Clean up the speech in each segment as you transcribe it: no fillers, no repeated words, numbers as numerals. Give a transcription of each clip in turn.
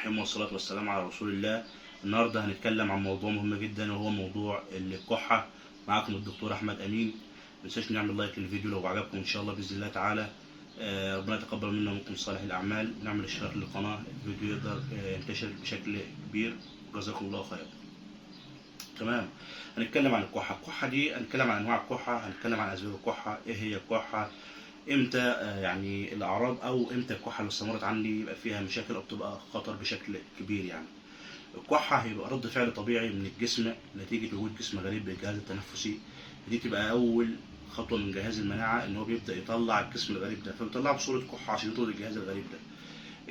الرحيم والصلاة والسلام على رسول الله. النهاردة هنتكلم عن موضوع مهم جدا وهو موضوع الكحة. معاكم الدكتور أحمد أمين. متنساش نعمل لايك للفيديو لو عجبكم إن شاء الله بإذن الله تعالى. ربنا يتقبل منا ومنكم صالح الأعمال، ونعمل اشتراك للقناة الفيديو يقدر ينتشر بشكل كبير. جزاكم الله خير. تمام. هنتكلم عن الكحة دي، هنتكلم عن أنواع الكحة، هنتكلم عن أسباب الكحة، إيه هي الكحة، امتى يعني الاعراض، او امتى الكحه لو استمرت عندي يبقى فيها مشاكل او بتبقى خطر بشكل كبير. يعني الكحه هيبقى رد فعل طبيعي من الجسم نتيجه وجود جسم غريب بالجهاز التنفسي. دي تبقى اول خطوه من جهاز المناعه ان هو بيبدا يطلع الجسم الغريب ده، فبيطلعه بصوره كحه عشان يطرد الجهاز الغريب ده.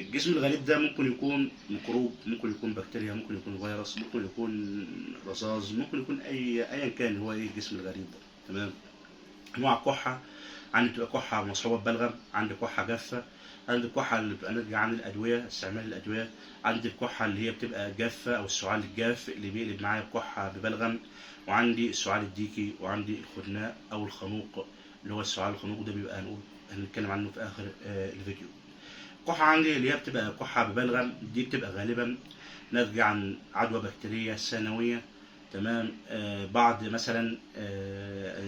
الجسم الغريب ده ممكن يكون ميكروب، ممكن يكون بكتيريا، ممكن يكون فيروس، ممكن يكون رذاذ، ممكن يكون ايا كان هو ايه الجسم الغريب ده. تمام. انواع الكحه عندي بتبقى كحة مصحوبة ببلغم، عندي كحة جافة، عندي الكحة اللي بتبقى ناتجة عن الأدوية، استعمال الأدوية، عندي الكحة اللي هي بتبقى جافة أو السعال الجاف اللي بيقلب معايا بكحة ببلغم، وعندي السعال الديكي، وعندي الخناق أو الخنوق اللي هو السعال الخنوق ده بيبقى هنتكلم عنه في آخر الفيديو. الكحة عندي اللي هي بتبقى كحة ببلغم دي بتبقى غالبا ناتجة عن عدوى بكتيرية ثانوية. تمام. بعض مثلا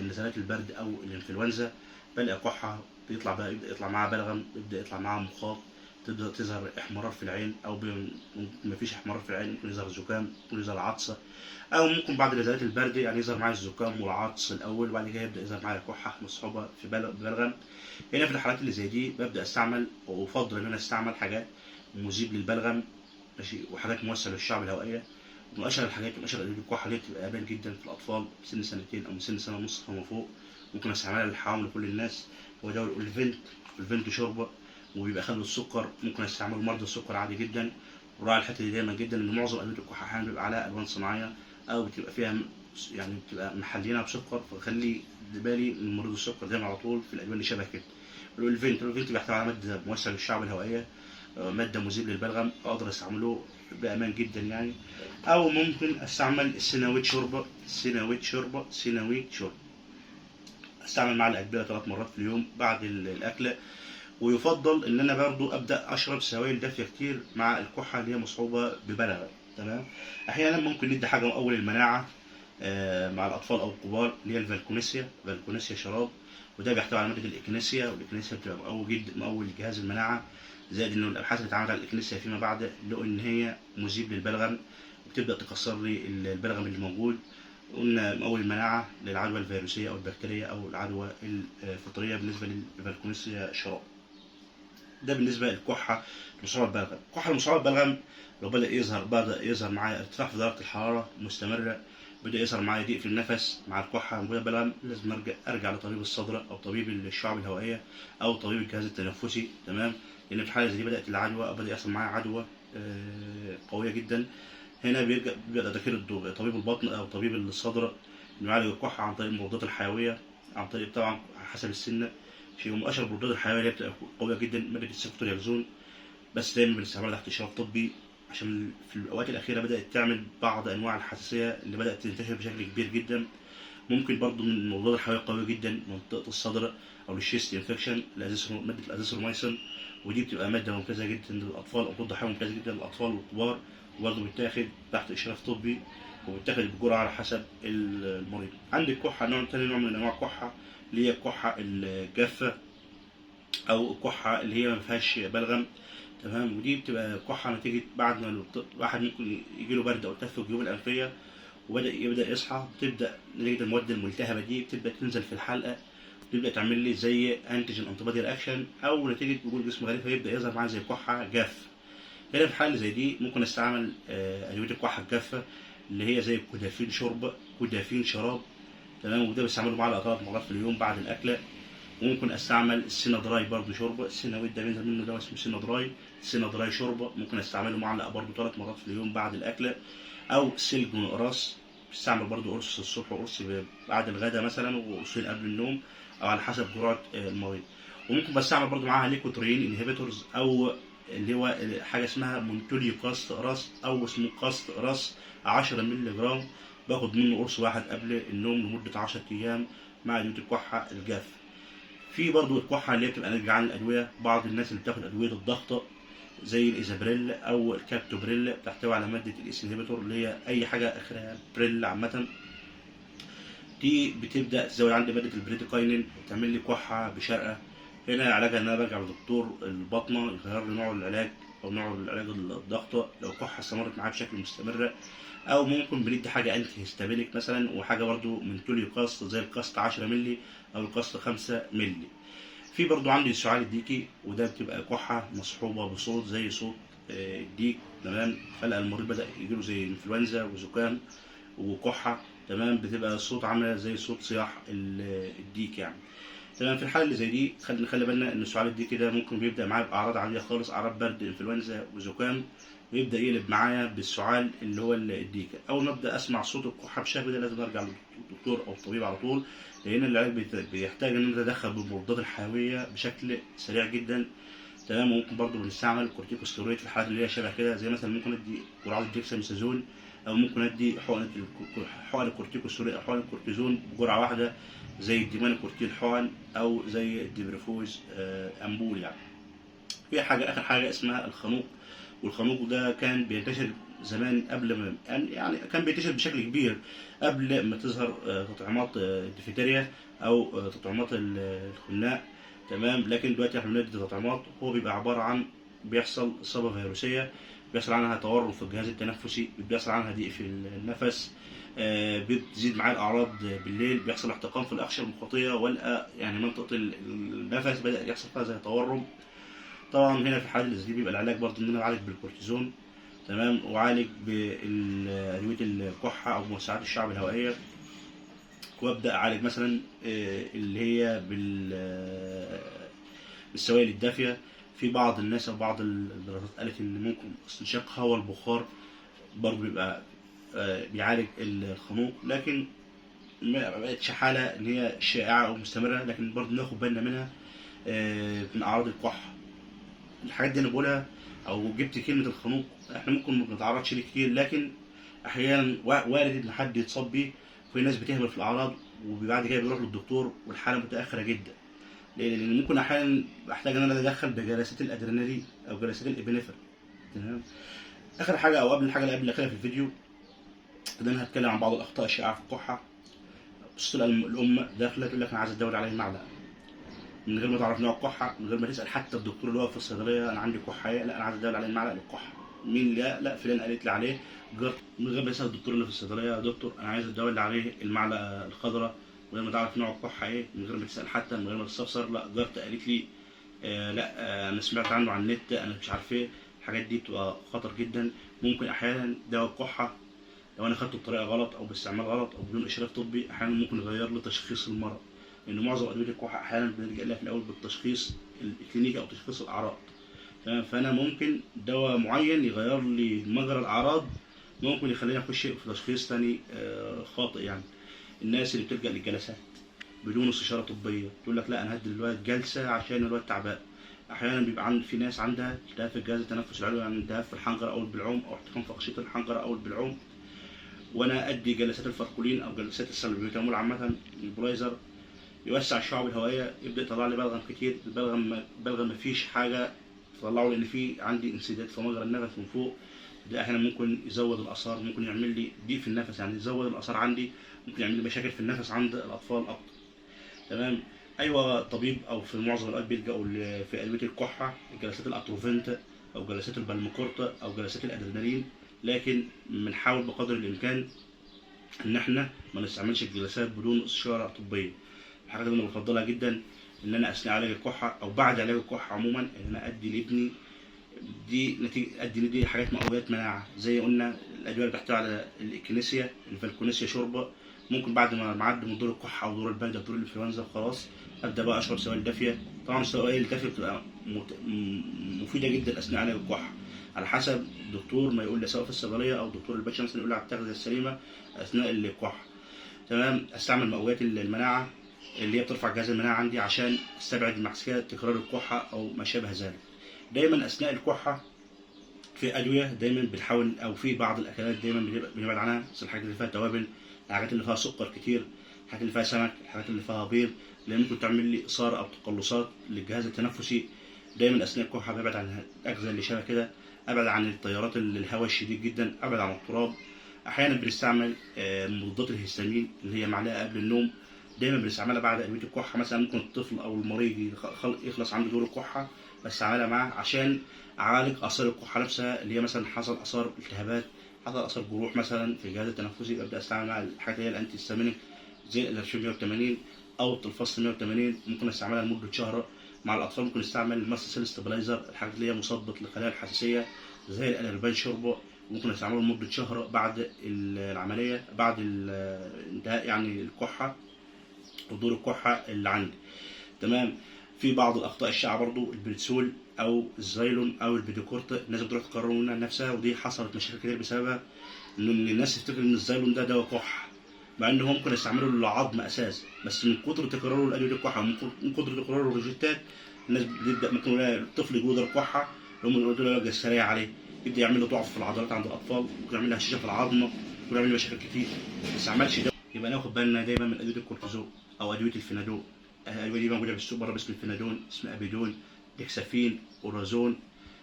نزلات البرد أو الإنفلونزا بلاقي كحة بيطلع بقى، يبدأ يطلع معاها بلغم، يبدأ يطلع معاها مخاط، تبدأ تظهر احمرار في العين، أو مفيش احمرار في العين، ممكن يظهر زكام، ممكن يظهر عطسة، أو ممكن بعد نزلات البرد يعني يظهر معايا الزكام والعطس الأول، وبعد كده يبدأ يظهر معايا كحة مصحوبة في بلغم. هنا في الحالات اللي زي دي ببدأ أستعمل، وأفضل إن أنا أستعمل حاجات مذيب للبلغم، ماشي، وحاجات موسعة للشعب الهوائية. ومن أشهر الحاجات، من أشهر أدوية الكحة اللي بتبقى آمنة جدا في الأطفال سن سنتين أو من سن سنة ونص فما فوق، ممكن استعملها للحوامل لكل الناس. هو ده الفنت شوربه، وبيبقى خالي السكر، ممكن استعمله لمرضى السكر عادي جدا. وراعي الحته دي دايما جدا ان معظم ادويه الكحه احيانا بيبقى عليها الوان صناعيه، او بتبقى فيها يعني بتبقى محلينها بسكر، فخلي بالي من مريض السكر دايما على طول في الادويه اللي شبه كده. الفنت بيحتوي على ماده موسعه للشعب الهوائيه، ماده مذيب للبلغم، اقدر استعمله بامان جدا يعني. او ممكن استعمل السيناويت شوربه، استعمل معلقه كبيره 3 مرات في اليوم بعد الاكله. ويفضل ان انا برضو ابدا اشرب سوائل دافيه كتير مع الكحه اللي هي مصحوبه ببلغم. تمام. احيانا ممكن ندي حاجه مقوي للمناعه مع الاطفال او الكبار اللي هي الفالكونيسيا شراب، وده بيحتوي على ماده الاكنيسيا، والاكنيسيا بتبقى مقوي جدا، مقوي لجهاز المناعه. زائد انه الابحاث اللي اتعملت على الاكنيسيا فيما بعد لقوا ان هي مذيب للبلغم، وبتبدا تكسر لي البلغم اللي موجود. قلنا مقوي المناعة للعدوى الفيروسية أو البكتيرية أو العدوى الفطرية بالنسبة للفالكونيسيا شراب. ده بالنسبة للكحة المصابة بالبلغم. الكحة المصابة بالبلغم لو بدأ يظهر معايا ارتفاع في درجة الحرارة مستمرة، بدأ يظهر معايا ضيق في النفس مع الكحة موجودة بالبلغم، لازم أرجع لطبيب الصدر أو طبيب الشعب الهوائية أو طبيب الجهاز التنفسي. تمام. لأن في الحالة زي دي بدأت العدوى أو بدأ يحصل معايا عدوى قوية جدا. هنا بيبدأ تدخير طبيب البطن أو طبيب الصدر إنه يعالج الكحة عن طريق المضادات الحيوية، عن طريق طبعا حسب السن. شيء من أشهر المضادات الحيوية اللي بتبقى قوية جدا مادة السيفترياكزون، بس دايما بنستعملها تحت إشراف طبي، عشان في الأوقات الأخيرة بدأت تعمل بعض أنواع الحساسية اللي بدأت تنتشر بشكل كبير جدا. ممكن برضو من المضادات الحيوية قوية جدا منطقة الصدر أو الشيست انفكشن مادة الأزيثروميسين، ودي بتبقى مادة ممتازة جدا للأطفال، أو مضاد حيوي ممتاز جدا للأطفال والكبار، وبرضه بيتاخد تحت إشراف طبي، وبيتاخد بجرعة على حسب المريض. عندي الكحة تاني نوع من أنواع الكحة اللي هي الكحة الجافة، أو الكحة اللي هي مفيهاش بلغم. تمام. ودي بتبقى كحة نتيجة بعد ما الواحد ممكن يجيله برد أو تف في الجيوب الأنفية يبدأ يصحى، بتبدأ نتيجة المواد الملتهبة دي بتبدأ تنزل في الحلقة، تبدأ تعمل لي زي انتيجين انتي رياكشن، أو نتيجة وجود جسم غريب فيبدأ يظهر معايا زي كحة جاف. هنا في حالة زي دي ممكن استعمل أدوية الكحة الجافة اللي هي زي كودافين شراب. تمام. وده بستعمله معلقة 3 مرات في اليوم بعد الأكلة. وممكن استعمل السينا دراي برضه شوربة، السيناويد ده بينزل منه دواء اسمه سينا دراي شوربة، ممكن استعمله معلقة برضه 3 مرات في اليوم بعد الأكلة. أو سلجون قراص، بستعمل برضه قرص الصبح وقرص بعد الغداء مثلا، وقرصين قبل النوم، أو على حسب جرعة المريض. وممكن بستعمل برضه معاها ليكوتريين انهبيتورز، أو اللي هو حاجة اسمها مونتوليو كاست قراص، أو اسمه كاست قراص 10 مللي جرام، باخد منه قرص واحد قبل النوم لمدة 10 أيام مع أدوية الكحة الجافة. في برضه الكحة اللي هي بتبقى ناتجة عن الأدوية، بعض الناس اللي بتاخد أدوية الضغط زي الإيزابريل أو الكابتوبريل، بتحتوي على مادة الإس انهبيتور اللي هي أي حاجة آخرها بريل عامة. دي بتبدأ تزود عندي مادة البريديكاينين وتعمل لي كحة بشرقة. هنا علاجها إن أنا برجع لدكتور الباطنة يغير لي نوع العلاج أو نوع العلاج الضغطة لو كحة استمرت معاه بشكل مستمر، أو ممكن بندي حاجة أنتي هيستامينيك مثلا، وحاجة برضو من توليو كاست زي الكاست 10 مللي أو الكاست 5 مللي. في برضو عندي السعال الديكي، وده بتبقى كحة مصحوبة بصوت زي صوت الديك. تمام، فلقى المريض بدأ يجيله زي انفلونزا وزكام وكحة. تمام، بتبقى الصوت عاملة زي صوت صياح الديك يعني. تمام، في الحالة اللي زي دي نخلي بالنا ان السعال الديكي ده ممكن بيبدأ معايا بأعراض عادية خالص، أعراض برد انفلونزا وزكام، ويبدأ يقلب معايا بالسعال اللي هو الديكا. أول ما أبدأ أسمع صوت الكحة بالشكل ده لازم أرجع للدكتور أو الطبيب على طول، لأن العلاج بيحتاج إن أنا أتدخل بالمضادات الحيوية بشكل سريع جدا. تمام، وممكن برضه بنستعمل كورتيكوستيرويد في الحالات اللي هي شبه كده، زي مثلا ممكن ادي جرعات الديكساميثازون، او ممكن ادي حقن الكورتيكوستيرويد او حقن الكورتيزون بجرعه واحده، زي الديمان كورتيل حقن او زي الديبريفوز امبول يعني. في حاجه اخر حاجه اسمها الخنوق، والخنوق ده كان بينتشر زمان قبل ما يعني كان بينتشر بشكل كبير قبل ما تظهر تطعيمات الديفتيريا او تطعيمات الخناق. تمام، لكن دلوقتي احنا بندي تطعيمات هو بيبقى عباره عن بيحصل اصابه فيروسيه، بيحصل عنها تورم في الجهاز التنفسي، بيحصل عنها ضيق في النفس، بتزيد معاه الاعراض بالليل، بيحصل احتقان في الاغشيه المخاطيه، والقى يعني منطقه النفس بدا يحصل فيها زي تورم. طبعا هنا في الحالة اللي زي دي بيبقى العلاج برضه ان انا اعالج بالكورتيزون. تمام، وعالج بادويه الكحه او موسعات الشعب الهوائيه، وابدا اعالج مثلا اللي هي بالسوائل الدافيه. في بعض الناس او بعض الدراسات قالت ان ممكن استنشاق هواء البخار برضه بيبقى بيعالج الخنوق، لكن ما بقتش حاله ان هي شائعه او مستمره، لكن برضه ناخد بالنا منها من اعراض الكحه. الحاجات دي انا بقولها او جبت كلمه الخنوق، احنا ممكن ما نتعرضش ليه كتير، لكن احيانا وارد ان حد يتصاب بيه، وفي ناس بتهمل في الاعراض وبعد كده بيروح للدكتور والحاله متاخره جدا، لان ممكن احيانا احتاج ان انا اتدخل بجلسات الادرينالين او جلسات الابنفرين. تمام، اخر حاجه او قبل الحاجه اللي قبل الاخيره في الفيديو، ان انا هتكلم عن بعض الاخطاء الشائعه في الكحه. بص، الام داخله تقول لك انا عايز ادور عليه المعلقه من غير ما تعرف نوع الكحه، من غير ما تسال حتى الدكتور اللي واقف في الصيدليه انا عندي كحه لا انا عايز ادور عليه المعلقه للكحه. مين؟ لا فلان قالت لي عليه. من غير ما يسال الدكتور اللي في الصيدليه يا دكتور انا عايز ادور لي عليه المعلقه الخضراء، من غير ما تعرف نوع الكحه ايه، من غير ما تسال حتى، من غير ما تستفسر. لا جارتي قالت لي لا انا سمعت عنه على النت، انا مش عارف ايه. الحاجات دي بتبقى خطر جدا. ممكن احيانا دواء الكحه لو انا خدته بطريقه غلط او باستعمال غلط او بدون اشراف طبي احيانا ممكن يغير لي تشخيص المرض، لان معظم ادويه الكحه احيانا بنلجا لها في الاول بالتشخيص الكلينيكي او تشخيص الاعراض. تمام، فانا ممكن دواء معين يغير لي مجرى الاعراض، ممكن يخليني اخش في تشخيص تاني خاطئ يعني. الناس اللي بتلجا للجلسات بدون استشاره طبيه تقول لك لا انا هدي الواد جلسه عشان الواد تعبان. احيانا بيبقى في ناس عندها التهاب في الجهاز التنفسي العلوي، يعني التهاب في الحنجره او البلعوم او احتقان في اغشيه الحنجره او البلعوم، وانا ادي جلسات الفاركولين او جلسات السلبيوتامول عامه البلايزر يوسع الشعب الهوائيه، يبدا يطلع لي بلغم كتير. البلغم مفيش حاجه تطلعه لان في عندي انسداد في مجرى النفس من فوق. ده احيانا ممكن يزود الاثار، ممكن يعمل لي ضيق في النفس يعني يزود الاثار عندي، ممكن يعمل لي مشاكل في النفس عند الاطفال اكتر. تمام، ايوه طبيب او في معظم الاوقات بيلجأوا في ادويه الكحه جلسات الاتروفنت او جلسات البالمكورتا او جلسات الادرينالين، لكن بنحاول بقدر الامكان ان احنا ما نستعملش الجلسات بدون استشاره طبيه. الحاجات اللي انا بفضلها جدا ان انا اثناء علاج الكحه او بعد علاج الكحه عموما ان انا ادي لابني دي نتيجه، ادي لدي حاجات مقويات مناعه، زي قلنا الادويه اللي بتحتوي على الاكينيسيا الفالكونيسيا شوربه. ممكن بعد ما معدي من دور الكحه او دور البرد او دور الانفلونزا خلاص ابدا بقى اشرب سوائل دافيه. طبعا السوائل الدافيه بتبقى مفيده جدا اثناء علاج الكحه، على حسب الدكتور ما يقول لي، سواء في الصيدليه او دكتور الباشا مثلا يقول لي على التغذيه السليمه اثناء الكحه. تمام، استعمل مقويات المناعه اللي هي بترفع جهاز المناعه عندي عشان استبعد مع تكرار الكحه او ما شابه ذلك. دايما اثناء الكحه في ادويه دايما بنحاول، او في بعض الاكلات دايما بنبعد عنها، زي الحاجات اللي فيها توابل، الحاجات اللي فيها سكر كتير، الحاجات اللي فيها سمك، الحاجات اللي فيها بيض، اللي ممكن تعمل لي اثاره او تقلصات للجهاز التنفسي. دايما اثناء الكحه ببعد عن الاجزاء اللي شبه كده، ابعد عن التيارات الهواء الشديد جدا، ابعد عن التراب. احيانا بنستعمل مضادات الهستامين اللي هي معلقه قبل النوم، دايما بنستعملها بعد ادويه الكحه. مثلا ممكن الطفل او المريض يخلص عنده دور الكحه، بستعملها معاه عشان اعالج اثار الكحه نفسها، اللي هي مثلا حصل اثار التهابات، حصل اثار جروح مثلا في الجهاز التنفسي، ابدا استعمل مع الحاجات اللي هي الانتي هيستامينيك زي الارشيف 180 او التلفاست 180. ممكن استعملها لمده شهر. مع الاطفال ممكن نستعمل الماست سيل ستابلايزر، الحاجات اللي هي مثبط للخلايا الحساسيه زي الالربان شوربه، ممكن نستعمله لمده شهر بعد العمليه، بعد انتهاء يعني الكحه ودور الكحه اللي عندي. تمام. في بعض الاخطاء الشائعه برضو البريتسول او الزايلون او البيديكورت، الناس بتروح تقرر منها نفسها، ودي حصلت مشاكل كتير بسببها ان الناس تفتكر ان الزايلون ده دواء كح، مع ان هو ممكن يستعمله للعظم اساس، بس من كتر تكراره لادويه الكحه، من كتر تكراره الروجيتات، الناس بتبدا ممكن يلاقي الطفل يجوله دور كحه، يقوم يقولوا له السريع عليه، يبدا يعمل له ضعف في العضلات عند الاطفال، ممكن يعمل له هشاشه في العظمه، ممكن يعمل له مشاكل كتير، ما يستعملش ده. يبقى ناخد بالنا دايما من ادويه الكورتيزون او ادويه الفينادول. الادويه دي موجوده في السوق بره باسم الفينادول، اسم ابيدول، ديكسافين، اورازون.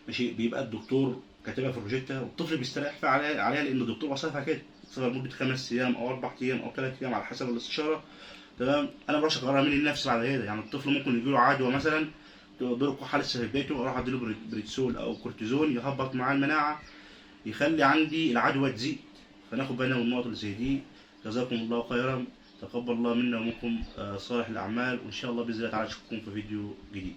ماشي، بيبقى الدكتور كاتبها في الروجيتا والطفل بيستريح فيها عليها لان الدكتور وصفها كده، وصفها لمده 5 ايام او 4 ايام او 3 ايام على حسب الاستشاره. تمام. انا ما اقررها مني لنفسي بعد كده، يعني الطفل ممكن يجي له عدوى مثلا، دور الكحه لسه في بدايته، اروح اديله بريتسول او كورتيزون يهبط معاه المناعه، يخلي عندي العدوى تزيد. فناخد بالنا من النقط اللي زي دي. جزاكم الله خيرا، تقبل الله منا ومنكم صالح الاعمال، وان شاء الله باذن الله تعالى اشوفكم في فيديو جديد.